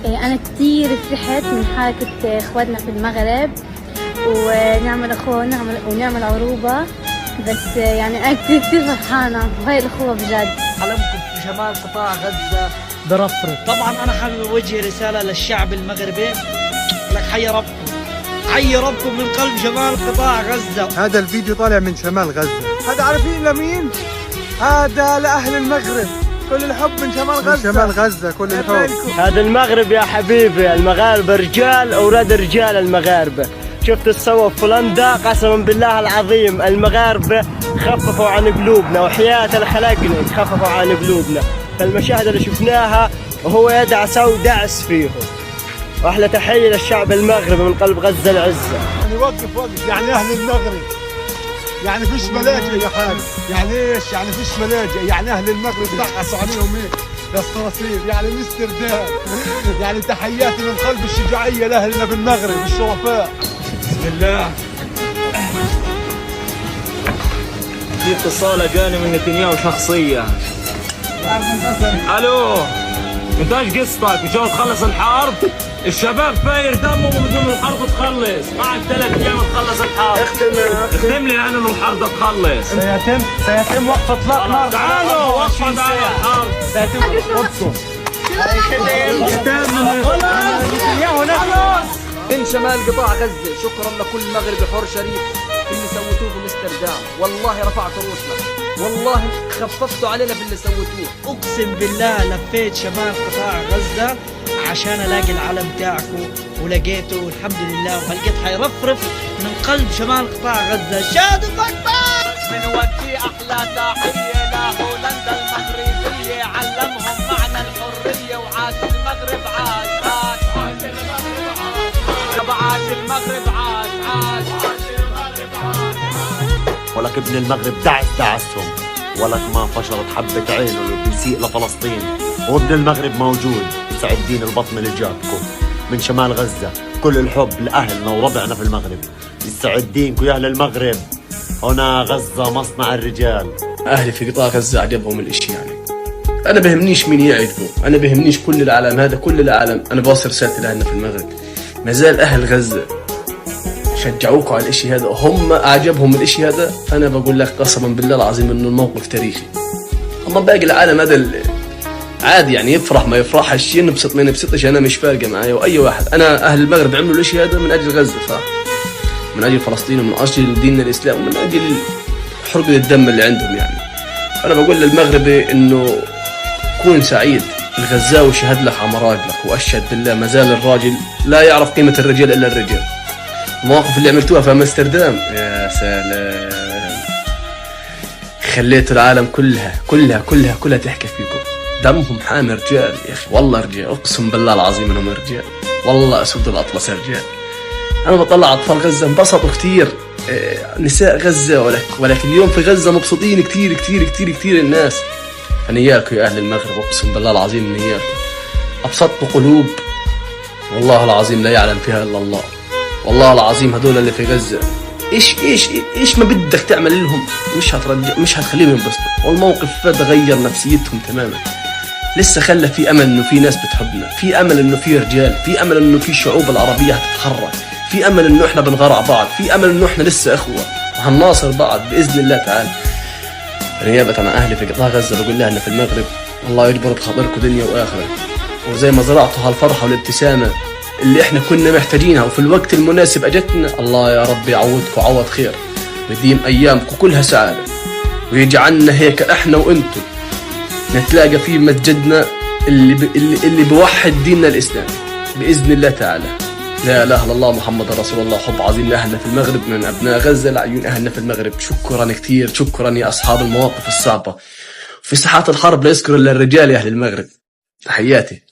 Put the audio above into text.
أنا كتير فرحت من حركة إخواتنا في المغرب ونعمل أخوة ونعمل عروبة، بس يعني أنا كتير فرحانة بهاي الأخوة بجد. حلمكم في شمال قطاع غزة برفرف. طبعا أنا حابب أوجه رسالة للشعب المغربي، لك حي ربكم، حي ربكم من قلب شمال قطاع غزة. هذا الفيديو طالع من شمال غزة. هذا عارفين لمين؟ هذا لأهل المغرب، كل الحب من شمال غزة. من شمال غزة كل الحب. هذا المغرب يا حبيبي، المغاربة رجال أولاد رجال المغاربة. شفت السوا في هولندا؟ قسما بالله العظيم المغاربة خففوا عن قلوبنا، وحياة الخلقنا خففوا عن قلوبنا. فالمشاهد اللي شفناها وهو يدعس ودعس فيهم. واحلى تحية للشعب المغربي من قلب غزة العزة. يعني وقف يعني أهل المغرب، يعني فيش ملاجئ يا حاج. يعني ايش؟ يعني فيش ملاجئ، يعني أهل المغرب دعسوا عليهم ايه؟ للصراصير، يعني الاسترداد. يعني تحياتي من قلب الشجاعية لأهلنا بالمغرب الشرفاء. بسم الله. في اتصال جاني من نتنياهو شخصيا. الو، انت ايش قصتك؟ مش جاي تخلص الحرب؟ الشباب فاير دمهم بدون الحرب تخلص، معك 3 ايام تخلص الحرب. اختم لي انا انه الحرب تخلص. سيتم وقف اطلاق نار. تعالوا وقفوا على الحرب. سيتم وقفه. من شمال قطاع غزة شكرا لكل مغربي حر شريف اللي سويتوه في الاسترداد. والله رفعتوا روسنا، والله خففتوا علينا في اللي سويتوه. اقسم بالله لفيت شمال قطاع غزة عشان الاقي العلم تاعكم، ولقيته والحمد لله، وهلقيت حيرفرف من قلب شمال قطاع غزة. شادوا اكبر. بنودي احلى تحية لهولندا المغربية، علمهم معنى الحرية وعاش المغرب عاش عاش عاش المغرب عاش عاش المغرب عاش عاش عاش المغرب عاش. ولك ابن المغرب دعسهم، ولك ما فشلت حبة عينه اللي بيسيء لفلسطين، وابن المغرب موجود يسعد دين البطن اللي جابكم من شمال غزة. كل الحب لأهلنا وربعنا في المغرب، يسعد دينكم يا أهل المغرب. هنا غزة مصنع الرجال. أهلي في قطاع غزة عجبهم الاشي، يعني أنا بهمنيش مين يعجبه، أنا بهمنيش كل العالم، هذا كل العالم. أنا بوصل رسالتي لأهلنا في المغرب، ما زال أهل غزة شجعوكوا على الاشي هذا، هم أعجبهم الاشي هذا. فأنا بقول لك قسما بالله العظيم إنه الموقف تاريخي. أما باقي العالم هذا عادي، يعني يفرح ما يفرحش، ينبسط ما ينبسطش، أنا مش فارقة معايا. وأي واحد، أنا أهل المغرب عملوا الاشي هذا من أجل غزة، صح؟ من أجل فلسطين ومن أجل ديننا الإسلام ومن أجل حرقة الدم اللي عندهم. يعني أنا بقول للمغربي إنه كون سعيد. الغزاوي شهد لك على مراجلك، وأشهد بالله ما زال الراجل لا يعرف قيمة الرجال إلا الرجال. المواقف اللي عملتوها في أمستردام يا سلام، خليتوا العالم كلها تحكي فيكم. دمهم حامي رجال يا أخي، والله رجال، أقسم بالله العظيم إنهم رجال، والله أسود الأطلس رجال. أنا بطلع أطفال غزة انبسطوا كتير، نساء غزة، ولكن اليوم في غزة مبسوطين كتير كتير كتير كتير الناس. فنياكم يا أهل المغرب، أقسم بالله العظيم نياكم، أبسطوا قلوب والله العظيم لا يعلم فيها إلا الله. والله العظيم هذول اللي في غزة إيش ما بدك تعمل لهم مش هتخليهم ينبسطوا. والموقف هذا غير نفسيتهم تماما. لسه خلى في أمل إنه في ناس بتحبنا، في أمل إنه في رجال، في أمل إنه في شعوب العربية هتتحرك، في أمل إنه إحنا بنغرع بعض، في أمل إنه إحنا لسه إخوة وهنناصر بعض بإذن الله تعالى. نيابة عن أهلي في قطاع غزة بقول لها إن في المغرب الله يجبر بخاطركم دنيا وآخرة، وزي ما زرعتوا هالفرحة والابتسامة اللي إحنا كنا محتاجينها وفي الوقت المناسب أجتنا، الله يا رب يعوضكم عوض خير ويديم أيامكم كلها سعادة، ويجعلنا هيك إحنا وإنتم نتلاقى في مسجدنا اللي بوحد ديننا الإسلام بإذن الله تعالى. لا إله إلا الله محمد رسول الله. حب عظيم لأهلنا في المغرب من أبناء غزة لعيون أهلنا في المغرب. شكرا كتير، شكرا يا أصحاب المواقف الصعبة في ساحات الحرب لا يذكر إلا الرجال يا أهل المغرب. تحياتي.